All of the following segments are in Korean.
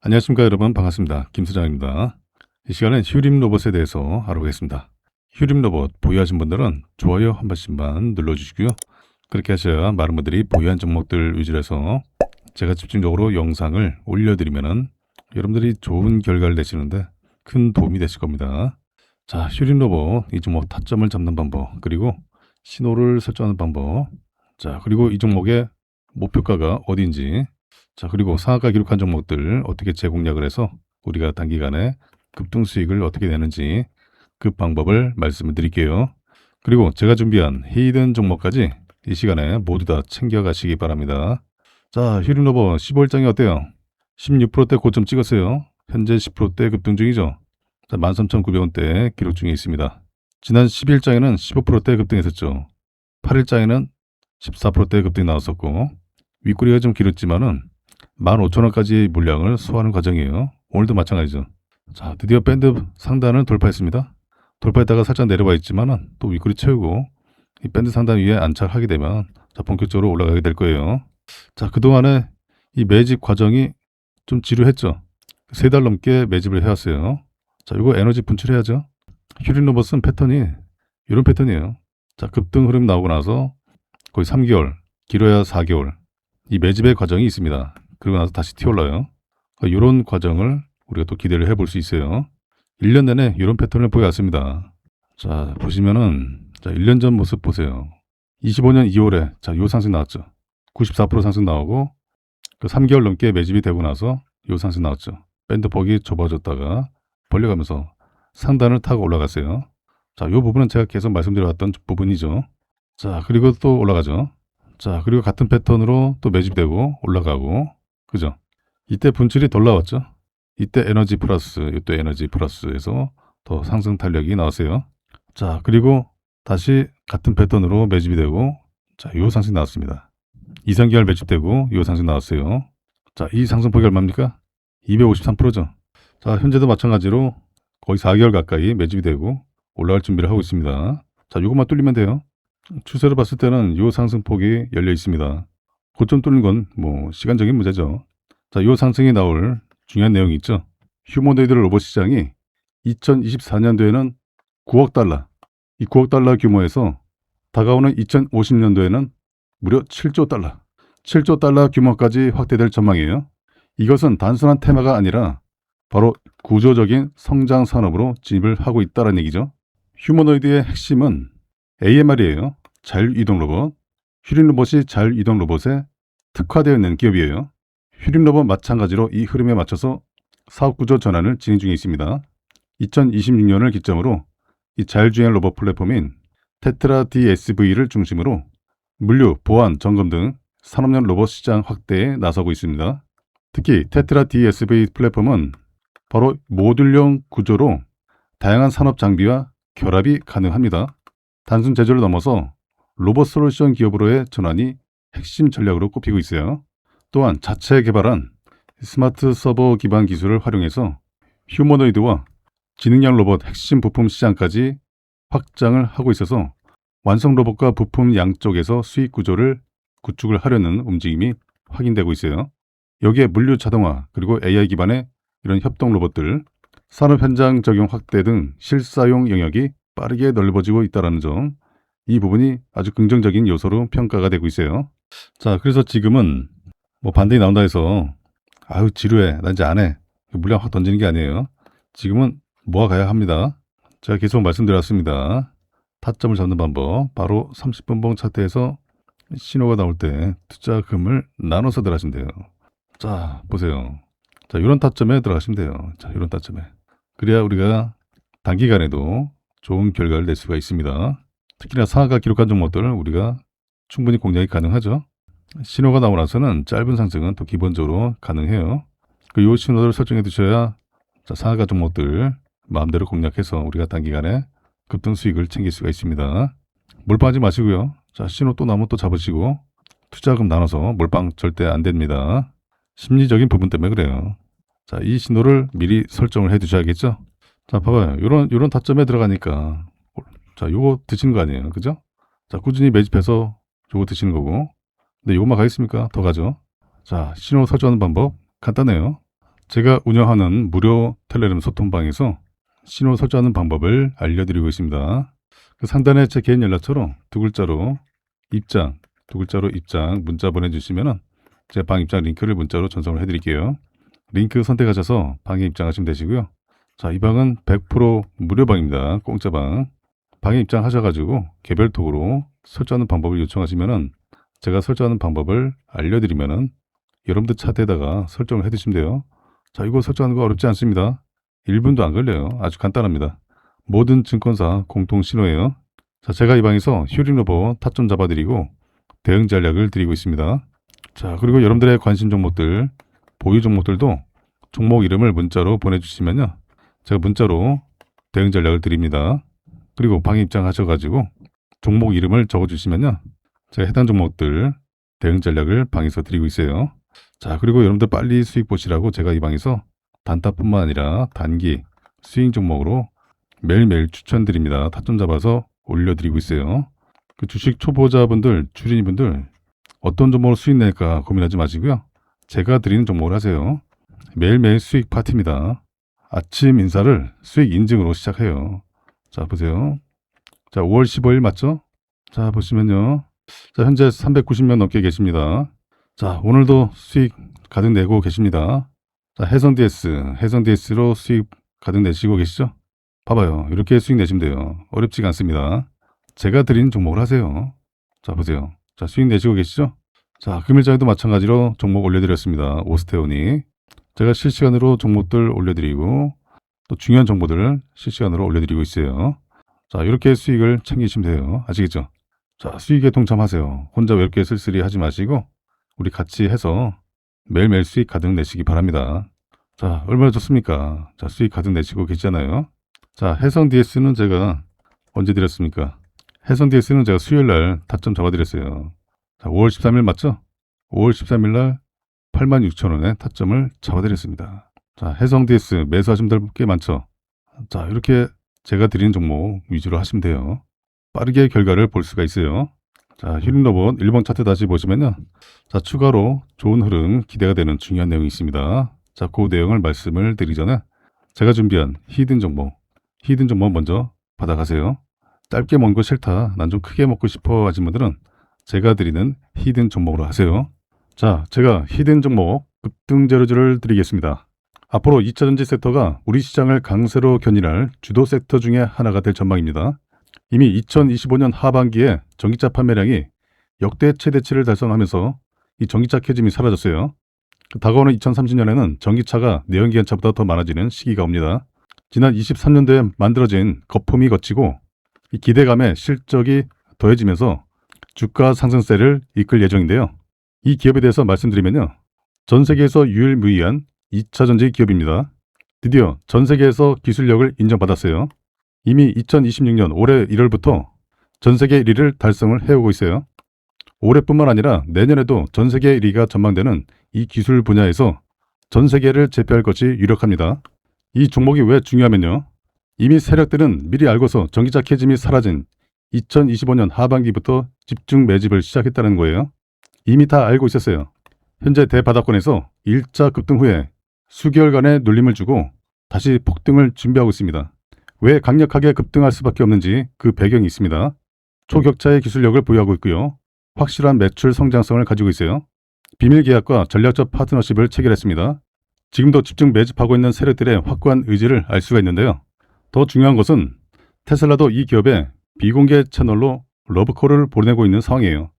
안녕하십니까 여러분, 반갑습니다. 김수장입니다. 이 시간엔 휴림 로봇에 대해서 알아보겠습니다. 휴림 로봇 보유하신 분들은 좋아요 한 번씩만 눌러주시고요. 그렇게 하셔야 많은 분들이 보유한 종목들 위주로 해서 제가 집중적으로 영상을 올려드리면은 여러분들이 좋은 결과를 내시는데 큰 도움이 되실 겁니다. 자, 휴림 로봇 이 종목 타점을 잡는 방법, 그리고 신호를 설정하는 방법, 자, 그리고 이 종목의 목표가가 어디인지, 자, 그리고 상한가 기록한 종목들 어떻게 재공략을 해서 우리가 단기간에 급등 수익을 어떻게 내는지 그 방법을 말씀을 드릴게요. 그리고 제가 준비한 히든 종목까지 이 시간에 모두 다 챙겨가시기 바랍니다. 자, 휴림로버 15일장이 어때요? 16%대 고점 찍었어요. 현재 10%대 급등 중이죠. 자, 13,900원대 기록 중에 있습니다. 지난 10일장에는 15%대 급등했었죠. 8일장에는 14%대 급등이 나왔었고, 윗꼬리가 좀 길었지만은 15,000원까지 물량을 소화하는 과정이에요. 오늘도 마찬가지죠. 자, 드디어 밴드 상단을 돌파했습니다. 돌파했다가 살짝 내려와 있지만은 또 윗꼬리 채우고 이 밴드 상단 위에 안착하게 되면 자, 본격적으로 올라가게 될 거예요. 자, 그동안에 이 매집 과정이 좀 지루했죠. 3달 넘게 매집을 해왔어요. 자, 이거 에너지 분출해야죠. 휴린 로봇은 패턴이 이런 패턴이에요. 자, 급등 흐름 나오고 나서 거의 3개월, 길어야 4개월 이 매집의 과정이 있습니다. 그리고 나서 다시 튀어올라요. 이런 과정을 우리가 또 기대를 해볼 수 있어요. 1년 내내 이런 패턴을 보여왔습니다. 자, 보시면은 자, 1년 전 모습 보세요. 25년 2월에 자, 요 상승 나왔죠. 94% 상승 나오고 그 3개월 넘게 매집이 되고 나서 요 상승 나왔죠. 밴드 폭이 좁아졌다가 벌려가면서 상단을 타고 올라갔어요. 자, 요 부분은 제가 계속 말씀드려왔던 부분이죠. 자, 그리고 또 올라가죠. 자, 그리고 같은 패턴으로 또 매집되고 올라가고, 그죠? 이때 분출이 덜 나왔죠. 이때 에너지 플러스, 이때 에너지 플러스에서 더 상승 탄력이 나왔어요. 자, 그리고 다시 같은 패턴으로 매집이 되고, 자, 요 상승 나왔습니다. 2, 3개월 매집되고 요 상승 나왔어요. 자, 이 상승폭이 얼마입니까? 253%죠. 자, 현재도 마찬가지로 거의 4개월 가까이 매집이 되고 올라갈 준비를 하고 있습니다. 자, 요것만 뚫리면 돼요. 추세로 봤을 때는 요 상승폭이 열려 있습니다. 고점 뚫는 건 뭐 시간적인 문제죠. 자, 요 상승이 나올 중요한 내용이 있죠. 휴머노이드 로봇 시장이 2024년도에는 9억 달러, 이 9억 달러 규모에서 다가오는 2050년도에는 무려 7조 달러, 7조 달러 규모까지 확대될 전망이에요. 이것은 단순한 테마가 아니라 바로 구조적인 성장 산업으로 진입을 하고 있다는 얘기죠. 휴머노이드의 핵심은 AMR이에요. 자율이동 로봇. 휴림 로봇이 자율이동 로봇에 특화되어 있는 기업이에요. 휴림 로봇 마찬가지로 이 흐름에 맞춰서 사업 구조 전환을 진행 중에 있습니다. 2026년을 기점으로 이 자율주행 로봇 플랫폼인 테트라 DSV를 중심으로 물류, 보안, 점검 등 산업용 로봇 시장 확대에 나서고 있습니다. 특히 테트라 DSV 플랫폼은 바로 모듈형 구조로 다양한 산업 장비와 결합이 가능합니다. 단순 제조를 넘어서 로봇 솔루션 기업으로의 전환이 핵심 전략으로 꼽히고 있어요. 또한 자체 개발한 스마트 서버 기반 기술을 활용해서 휴머노이드와 지능형 로봇 핵심 부품 시장까지 확장을 하고 있어서 완성 로봇과 부품 양쪽에서 수익 구조를 구축을 하려는 움직임이 확인되고 있어요. 여기에 물류 자동화 그리고 AI 기반의 이런 협동 로봇들, 산업 현장 적용 확대 등 실사용 영역이 빠르게 넓어지고 있다는 점, 이 부분이 아주 긍정적인 요소로 평가가 되고 있어요. 자, 그래서 지금은 뭐 반등이 나온다 해서 아유 지루해, 나 이제 안 해, 물량 확 던지는 게 아니에요. 지금은 모아가야 합니다. 제가 계속 말씀드렸습니다. 타점을 잡는 방법, 바로 30분봉 차트에서 신호가 나올 때 투자금을 나눠서 들어가시면 돼요. 자, 보세요. 자, 이런 타점에 들어가시면 돼요. 자, 이런 타점에. 그래야 우리가 단기간에도 좋은 결과를 낼 수가 있습니다. 특히나 상한가 기록한 종목들 우리가 충분히 공략이 가능하죠. 신호가 나오고 나서는 짧은 상승은 또 기본적으로 가능해요. 이 신호를 설정해 두셔야 자, 상한가 종목들 마음대로 공략해서 우리가 단기간에 급등 수익을 챙길 수가 있습니다. 몰빵하지 마시고요. 자, 신호 또 나오면 또 잡으시고 투자금 나눠서 몰빵 절대 안 됩니다. 심리적인 부분 때문에 그래요. 자, 이 신호를 미리 설정을 해 두셔야겠죠. 자, 봐봐요. 요런 타점에 들어가니까 자, 요거 드시는 거 아니에요. 그죠? 자, 꾸준히 매집해서 요거 드시는 거고. 근데 요것만 가겠습니까? 더 가죠. 자, 신호 설정하는 방법 간단해요. 제가 운영하는 무료 텔레그램 소통방에서 신호 설정하는 방법을 알려드리고 있습니다. 그 상단에 제 개인 연락처로 두 글자로 입장 문자 보내주시면 제 방 입장 링크를 문자로 전송을 해드릴게요. 링크 선택하셔서 방에 입장하시면 되시고요. 자, 이 방은 100% 무료방입니다. 공짜방. 방에 입장하셔가지고 개별톡으로 설정하는 방법을 요청하시면은 제가 설정하는 방법을 알려드리면은 여러분들 차트에다가 설정을 해두시면 돼요. 자, 이거 설정하는 거 어렵지 않습니다. 1분도 안 걸려요. 아주 간단합니다. 모든 증권사 공통 신호예요. 자, 제가 이 방에서 휴림 로봇 타점 잡아드리고 대응 전략을 드리고 있습니다. 자, 그리고 여러분들의 관심 종목들, 보유 종목들도 종목 이름을 문자로 보내주시면요, 제가 문자로 대응 전략을 드립니다. 그리고 방에 입장하셔가지고 종목 이름을 적어주시면요, 제가 해당 종목들 대응 전략을 방에서 드리고 있어요. 자, 그리고 여러분들 빨리 수익 보시라고 제가 이 방에서 단타뿐만 아니라 단기 스윙 종목으로 매일매일 추천드립니다. 타점 잡아서 올려드리고 있어요. 그 주식 초보자분들, 주린이분들 어떤 종목으로 수익 낼까 고민하지 마시고요. 제가 드리는 종목을 하세요. 매일매일 수익 파티입니다. 아침 인사를 수익 인증으로 시작해요. 자, 보세요. 자, 5월 15일 맞죠? 자, 보시면요. 자, 현재 390명 넘게 계십니다. 자, 오늘도 수익 가득 내고 계십니다. 자, 해성 DS로 수익 가득 내시고 계시죠? 봐봐요. 이렇게 수익 내시면 돼요. 어렵지가 않습니다. 제가 드리는 종목을 하세요. 자, 보세요. 자, 수익 내시고 계시죠? 자, 금일장에도 마찬가지로 종목 올려드렸습니다. 오스테오니. 제가 실시간으로 종목들 올려드리고 또 중요한 정보들을 실시간으로 올려드리고 있어요. 자, 이렇게 수익을 챙기시면 돼요. 아시겠죠? 자, 수익에 동참하세요. 혼자 외롭게 쓸쓸히 하지 마시고 우리 같이 해서 매일매일 수익 가득 내시기 바랍니다. 자, 얼마나 좋습니까? 자, 수익 가득 내시고 계시잖아요. 자, 해성 DS는 제가 언제 드렸습니까? 해성 DS는 제가 수요일날 타점 잡아드렸어요. 자, 5월 13일 맞죠? 5월 13일날 86,000원에 타점을 잡아드렸습니다. 자, 해성 DS 매수하신 분들 꽤 많죠? 자, 이렇게 제가 드리는 종목 위주로 하시면 돼요. 빠르게 결과를 볼 수가 있어요. 자, 휴림로봇 1번 차트 다시 보시면요. 자, 추가로 좋은 흐름 기대가 되는 중요한 내용이 있습니다. 자, 그 내용을 말씀을 드리기 전에 제가 준비한 히든 종목 먼저 받아가세요. 짧게 먹는 거 싫다, 난 좀 크게 먹고 싶어 하신 분들은 제가 드리는 히든 종목으로 하세요. 자, 제가 히든 종목 급등제로주를 드리겠습니다. 앞으로 2차전지 섹터가 우리 시장을 강세로 견인할 주도 섹터 중에 하나가 될 전망입니다. 이미 2025년 하반기에 전기차 판매량이 역대 최대치를 달성하면서 이 전기차 캐즘이 사라졌어요. 다가오는 2030년에는 전기차가 내연기관차보다 더 많아지는 시기가 옵니다. 지난 23년도에 만들어진 거품이 걷히고 이 기대감에 실적이 더해지면서 주가 상승세를 이끌 예정인데요. 이 기업에 대해서 말씀드리면요, 전 세계에서 유일무이한 2차전지 기업입니다. 드디어 전 세계에서 기술력을 인정받았어요. 이미 2026년 올해 1월부터 전 세계 1위를 달성을 해오고 있어요. 올해뿐만 아니라 내년에도 전 세계 1위가 전망되는 이 기술 분야에서 전 세계를 제패할 것이 유력합니다. 이 종목이 왜 중요하면요, 이미 세력들은 미리 알고서 전기차 캐즘이 사라진 2025년 하반기부터 집중 매집을 시작했다는 거예요. 이미 다 알고 있었어요. 현재 대바닥권에서 1차 급등 후에 수개월간의 눌림을 주고 다시 폭등을 준비하고 있습니다. 왜 강력하게 급등할 수밖에 없는지 그 배경이 있습니다. 초격차의 기술력을 보유하고 있고요. 확실한 매출 성장성을 가지고 있어요. 비밀 계약과 전략적 파트너십을 체결했습니다. 지금도 집중 매집하고 있는 세력들의 확고한 의지를 알 수가 있는데요. 더 중요한 것은 테슬라도 이 기업에 비공개 채널로 러브콜을 보내고 있는 상황이에요.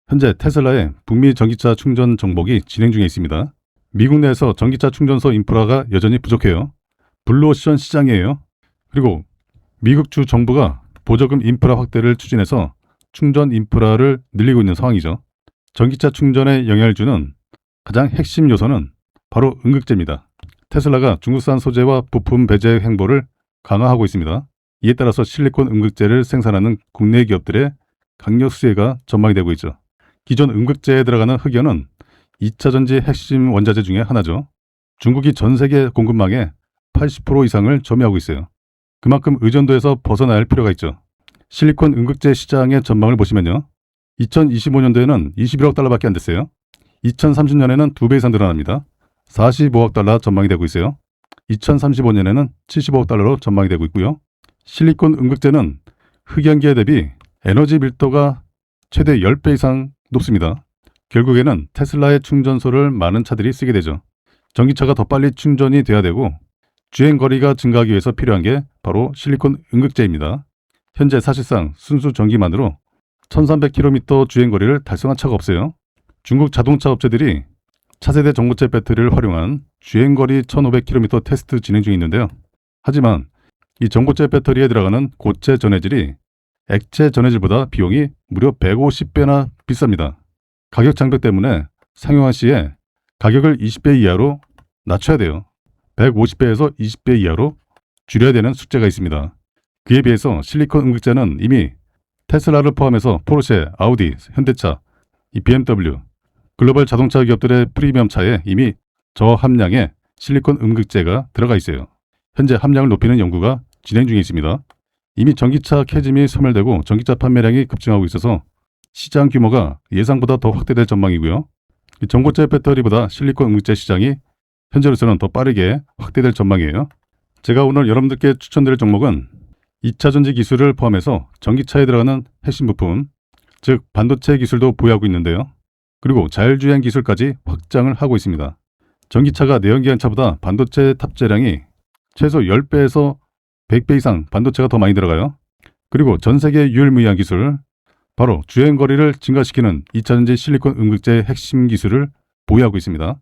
현재 테슬라의 북미 전기차 충전 정복이 진행 중에 있습니다. 미국 내에서 전기차 충전소 인프라가 여전히 부족해요. 블루오션 시장이에요. 그리고 미국 주 정부가 보조금 인프라 확대를 추진해서 충전 인프라를 늘리고 있는 상황이죠. 전기차 충전에 영향을 주는 가장 핵심 요소는 바로 음극재입니다. 테슬라가 중국산 소재와 부품 배제 행보를 강화하고 있습니다. 이에 따라서 실리콘 음극재를 생산하는 국내 기업들의 강력 수혜가 전망이 되고 있죠. 기존 음극재에 들어가는 흑연은 2차전지 핵심 원자재 중에 하나죠. 중국이 전 세계 공급망의 80% 이상을 점유하고 있어요. 그만큼 의존도에서 벗어나야 할 필요가 있죠. 실리콘 음극재 시장의 전망을 보시면요, 2025년도에는 21억 달러밖에 안 됐어요. 2030년에는 2배 이상 늘어납니다. 45억 달러 전망이 되고 있어요. 2035년에는 75억 달러로 전망이 되고 있고요. 실리콘 음극재는 흑연기에 대비 에너지 밀도가 최대 10배 이상 높습니다. 결국에는 테슬라의 충전소를 많은 차들이 쓰게 되죠. 전기차가 더 빨리 충전이 돼야 되고 주행거리가 증가하기 위해서 필요한 게 바로 실리콘 음극재입니다. 현재 사실상 순수 전기만으로 1300km 주행거리를 달성한 차가 없어요. 중국 자동차 업체들이 차세대 전고체 배터리를 활용한 주행거리 1500km 테스트 진행 중에 있는데요. 하지만 이 전고체 배터리에 들어가는 고체 전해질이 액체 전해질보다 비용이 무려 150배나 비쌉니다. 가격 장벽 때문에 상용화 시에 가격을 20배 이하로 낮춰야 돼요. 150배에서 20배 이하로 줄여야 되는 숙제가 있습니다. 그에 비해서 실리콘 음극재는 이미 테슬라를 포함해서 포르쉐, 아우디, 현대차, 이 BMW, 글로벌 자동차 기업들의 프리미엄 차에 이미 저함량의 실리콘 음극재가 들어가 있어요. 현재 함량을 높이는 연구가 진행 중에 있습니다. 이미 전기차 캐즘이 소멸되고 전기차 판매량이 급증하고 있어서 시장 규모가 예상보다 더 확대될 전망이고요. 전고체 배터리보다 실리콘 음극재 시장이 현재로서는 더 빠르게 확대될 전망이에요. 제가 오늘 여러분들께 추천드릴 종목은 2차 전지 기술을 포함해서 전기차에 들어가는 핵심 부품, 즉 반도체 기술도 보유하고 있는데요. 그리고 자율주행 기술까지 확장을 하고 있습니다. 전기차가 내연기관차보다 반도체 탑재량이 최소 10배에서 100배 이상 반도체가 더 많이 들어가요. 그리고 전 세계 유일무이한 기술, 바로 주행거리를 증가시키는 2차전지 실리콘 음극재 핵심 기술을 보유하고 있습니다.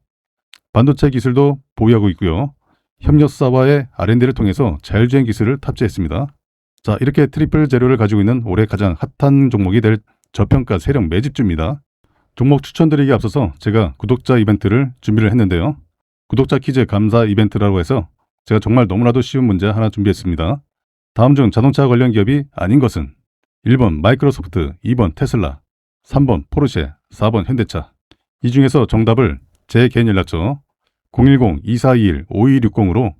반도체 기술도 보유하고 있고요. 협력사와의 R&D를 통해서 자율주행 기술을 탑재했습니다. 자, 이렇게 트리플 재료를 가지고 있는 올해 가장 핫한 종목이 될 저평가 세력 매집주입니다. 종목 추천드리기에 앞서서 제가 구독자 이벤트를 준비를 했는데요. 구독자 퀴즈 감사 이벤트라고 해서 제가 정말 너무나도 쉬운 문제 하나 준비했습니다. 다음 중 자동차 관련 기업이 아닌 것은 1번 마이크로소프트, 2번 테슬라, 3번 포르쉐, 4번 현대차. 이 중에서 정답을 제 개인 연락처 010-2421-5260으로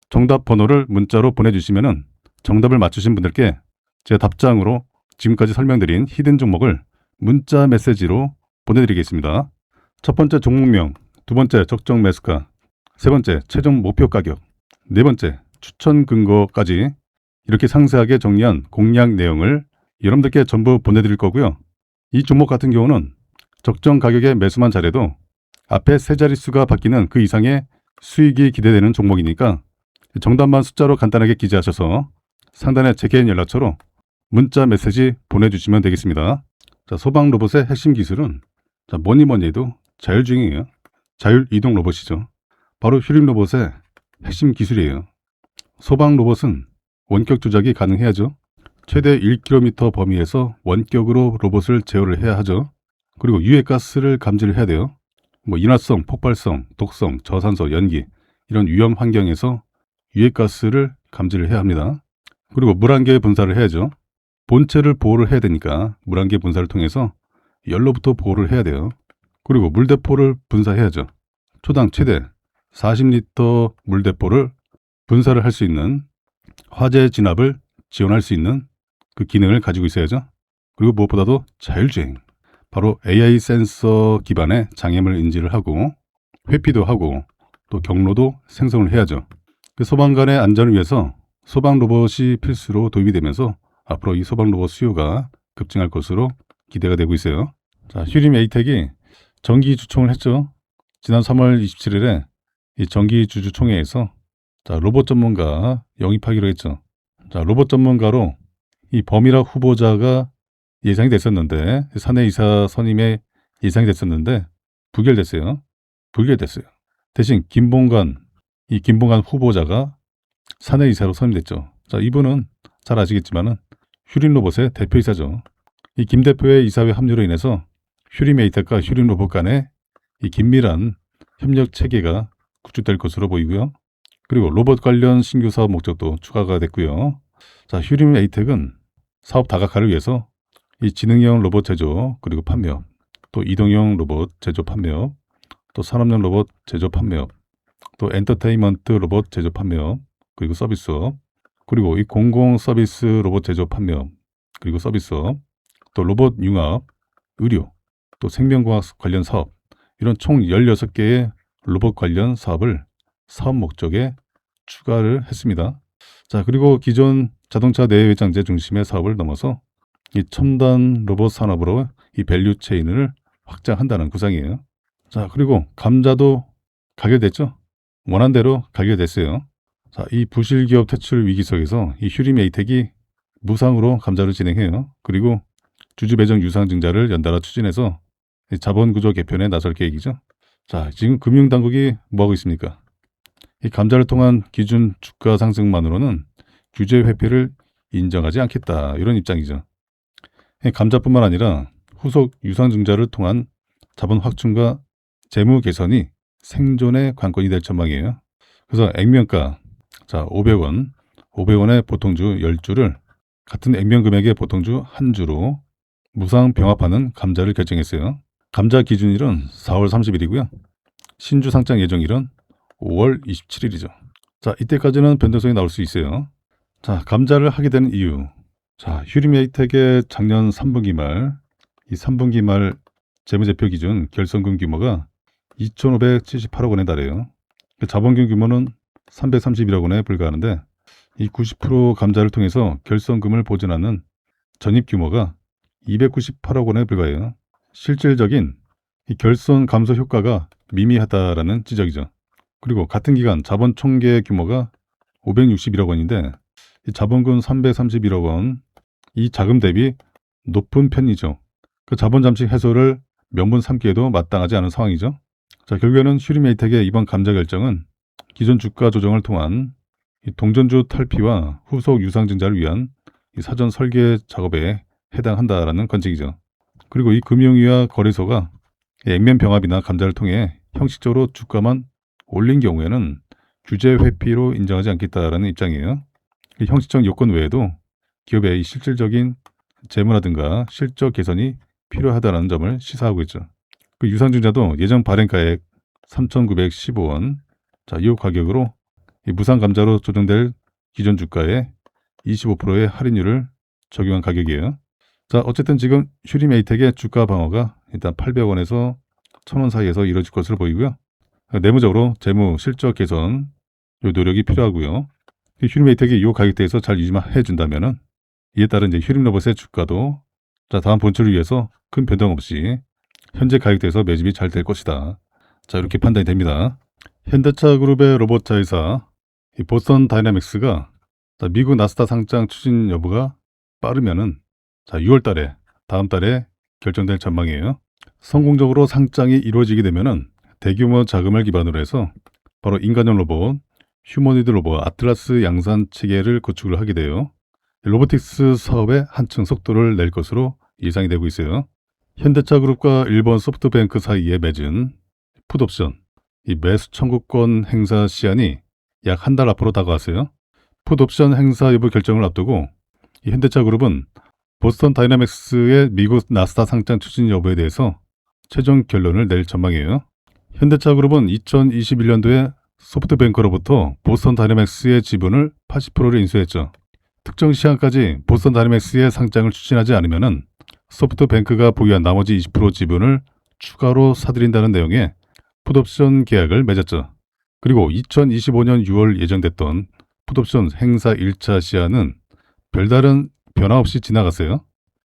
정답 번호를 문자로 보내주시면 정답을 맞추신 분들께 제가 답장으로 지금까지 설명드린 히든 종목을 문자 메시지로 보내드리겠습니다. 첫 번째 종목명, 두 번째 적정 매수가, 세 번째 최종 목표 가격, 네 번째 추천 근거까지 이렇게 상세하게 정리한 공략 내용을 여러분들께 전부 보내드릴 거고요. 이 종목 같은 경우는 적정 가격에 매수만 잘해도 앞에 세 자릿수가 바뀌는 그 이상의 수익이 기대되는 종목이니까 정답만 숫자로 간단하게 기재하셔서 상단에 제 개인 연락처로 문자 메시지 보내주시면 되겠습니다. 자, 소방 로봇의 핵심 기술은 뭐니 해도 자율주행이에요. 자율이동 로봇이죠. 바로 휴림 로봇의 핵심 기술이에요. 소방 로봇은 원격 조작이 가능해야죠. 최대 1km 범위에서 원격으로 로봇을 제어를 해야 하죠. 그리고 유해가스를 감지를 해야 돼요. 인화성, 폭발성, 독성, 저산소, 연기 이런 위험 환경에서 유해가스를 감지를 해야 합니다. 그리고 물안개 분사를 해야죠. 본체를 보호를 해야 되니까 물안개 분사를 통해서 열로부터 보호를 해야 돼요. 그리고 물대포를 분사해야죠. 초당 최대 40리터 물대포를 분사를 할 수 있는 화재 진압을 지원할 수 있는 그 기능을 가지고 있어야죠. 그리고 무엇보다도 자율주행. 바로 AI 센서 기반의 장애물 인지를 하고 회피도 하고 또 경로도 생성을 해야죠. 그 소방관의 안전을 위해서 소방 로봇이 필수로 도입이 되면서 앞으로 이 소방 로봇 수요가 급증할 것으로 기대가 되고 있어요. 자, 휴림 에이텍이 정기 주총을 했죠. 지난 3월 27일에 이 정기 주주총회에서 로봇 전문가 영입하기로 했죠. 자, 로봇 전문가로 이 범이라 후보자가 예상이 됐었는데 사내이사 선임에 예상이 됐었는데 부결됐어요. 대신 김봉관 후보자가 사내이사로 선임됐죠. 자, 이분은 잘 아시겠지만은 휴림로봇의 대표이사죠. 이 김 대표의 이사회 합류로 인해서 휴림에이텍과 휴림로봇 간의 이 긴밀한 협력 체계가 구축될 것으로 보이고요. 그리고 로봇 관련 신규 사업 목적도 추가가 됐고요. 자, 휴림에이텍은 사업 다각화를 위해서 이 지능형 로봇 제조 그리고 판매업, 또 이동형 로봇 제조 판매업, 또 산업용 로봇 제조 판매업, 또 엔터테인먼트 로봇 제조 판매업, 그리고 서비스업, 그리고 이 공공 서비스 로봇 제조 판매업, 그리고 서비스업, 또 로봇 융합, 의료, 또 생명과학 관련 사업, 이런 총 16개의 로봇 관련 사업을 사업 목적에 추가를 했습니다. 자, 그리고 기존 자동차 내외장재 중심의 사업을 넘어서 이 첨단 로봇 산업으로 이 밸류 체인을 확장한다는 구상이에요. 자, 그리고 감자도 가결됐죠? 원한대로 가결됐어요. 자, 이 부실 기업 퇴출 위기 속에서 이 휴림 에이텍이 무상으로 감자를 진행해요. 그리고 주주 배정 유상 증자를 연달아 추진해서 이 자본 구조 개편에 나설 계획이죠. 자, 지금 금융당국이 뭐하고 있습니까? 이 감자를 통한 기준 주가 상승만으로는 규제 회피를 인정하지 않겠다, 이런 입장이죠. 감자뿐만 아니라 후속 유상증자를 통한 자본 확충과 재무 개선이 생존의 관건이 될 전망이에요. 그래서 액면가, 자, 500원, 500원의 보통주 10주를 같은 액면 금액의 보통주 1주로 무상 병합하는 감자를 결정했어요. 감자 기준일은 4월 30일이고요. 신주 상장 예정일은 5월 27일이죠. 자, 이때까지는 변동성이 나올 수 있어요. 자, 감자를 하게 된 이유. 자, 휴림에이텍의 작년 3분기 말, 이 3분기 말 재무제표 기준 결손금 규모가 2,578억 원에 달해요. 자본금 규모는 331억 원에 불과하는데 이 90% 감자를 통해서 결손금을 보전하는 전입 규모가 298억 원에 불과해요. 실질적인 이 결손 감소 효과가 미미하다라는 지적이죠. 그리고 같은 기간 자본 총계 규모가 561억 원인데 이 자본금 331억 원, 이 자금 대비 높은 편이죠. 그 자본 잠식 해소를 명분 삼기에도 마땅하지 않은 상황이죠. 자, 결국에는 휴림에이텍의 이번 감자 결정은 기존 주가 조정을 통한 이 동전주 탈피와 후속 유상증자를 위한 이 사전 설계 작업에 해당한다라는 관측이죠. 그리고 이 금융위와 거래소가 액면 병합이나 감자를 통해 형식적으로 주가만 올린 경우에는 규제 회피로 인정하지 않겠다라는 입장이에요. 이 형식적 요건 외에도 기업의 실질적인 재무라든가 실적 개선이 필요하다는 점을 시사하고 있죠. 그 유상증자도 예전 발행가액 3,915원, 자, 이 가격으로 이 무상 감자로 조정될 기존 주가의 25%의 할인율을 적용한 가격이에요. 자, 어쨌든 지금 휴림에이텍의 주가 방어가 일단 800원에서 1,000원 사이에서 이루어질 것으로 보이고요. 내부적으로 재무 실적 개선 요 노력이 필요하고요. 휴림에이텍이 이 가격대에서 잘 유지해 준다면은 이에 따른 이제 휴림로봇의 주가도 자, 다음 본출을 위해서 큰 변동 없이 현재 가격대에서 매집이 잘 될 것이다. 자, 이렇게 판단이 됩니다. 현대차 그룹의 로봇차 회사 이 보스턴 다이내믹스가 자, 미국 나스닥 상장 추진 여부가 빠르면은 자, 6월 달에 다음 달에 결정될 전망이에요. 성공적으로 상장이 이루어지게 되면은 대규모 자금을 기반으로 해서 바로 인간형 로봇, 휴머니드 로봇 아틀라스 양산 체계를 구축을 하게 돼요. 로보틱스 사업에 한층 속도를 낼 것으로 예상이 되고 있어요. 현대차 그룹과 일본 소프트뱅크 사이에 맺은 풋옵션, 이 매수 청구권 행사 시한이 약 한 달 앞으로 다가왔어요. 풋옵션 행사 여부 결정을 앞두고 이 현대차 그룹은 보스턴 다이내믹스의 미국 나스닥 상장 추진 여부에 대해서 최종 결론을 낼 전망이에요. 현대차 그룹은 2021년도에 소프트뱅크로부터 보스턴 다이내믹스의 지분을 80%를 인수했죠. 특정 시한까지 보스턴 다이내믹스의 상장을 추진하지 않으면 소프트뱅크가 보유한 나머지 20% 지분을 추가로 사들인다는 내용의 풋옵션 계약을 맺었죠. 그리고 2025년 6월 예정됐던 풋옵션 행사 1차 시한은 별다른 변화 없이 지나갔어요.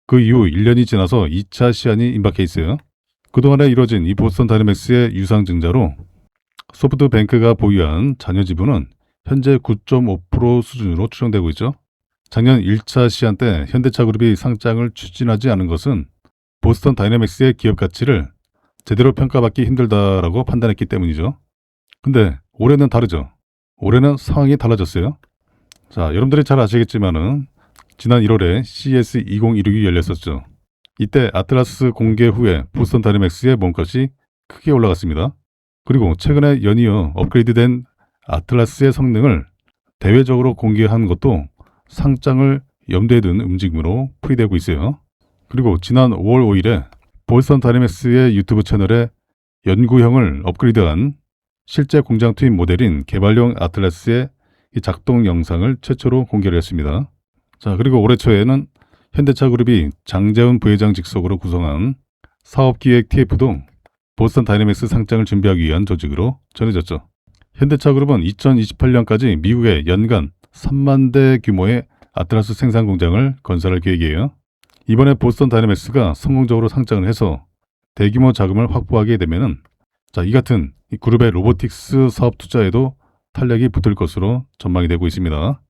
그 이후 1년이 지나서 2차 시한이 임박해 있어요. 그동안에 이뤄진 이 보스턴 다이내믹스의 유상증자로 소프트뱅크가 보유한 잔여 지분은 현재 9.5% 수준으로 추정되고 있죠. 작년 1차 시한 때 현대차 그룹이 상장을 추진하지 않은 것은 보스턴 다이내믹스의 기업 가치를 제대로 평가받기 힘들다라고 판단했기 때문이죠. 근데 올해는 다르죠. 올해는 상황이 달라졌어요. 자, 여러분들이 잘 아시겠지만은 지난 1월에 CES 2016이 열렸었죠. 이때 아틀라스 공개 후에 보스턴 다이내믹스의 몸값이 크게 올라갔습니다. 그리고 최근에 연이어 업그레이드된 아틀라스의 성능을 대외적으로 공개한 것도 상장을 염두에 둔 움직임으로 풀이되고 있어요. 그리고 지난 5월 5일에 보스턴 다이내믹스의 유튜브 채널에 연구형을 업그레이드한 실제 공장 투입 모델인 개발용 아틀라스의 작동 영상을 최초로 공개를 했습니다. 자, 그리고 올해 초에는 현대차 그룹이 장재훈 부회장 직속으로 구성한 사업기획 TF도 보스턴 다이내믹스 상장을 준비하기 위한 조직으로 전해졌죠. 현대차그룹은 2028년까지 미국에 연간 3만 대 규모의 아트라스 생산 공장을 건설할 계획이에요. 이번에 보스턴 다이내믹스가 성공적으로 상장을 해서 대규모 자금을 확보하게 되면은 이 같은 이 그룹의 로보틱스 사업 투자에도 탄력이 붙을 것으로 전망이 되고 있습니다.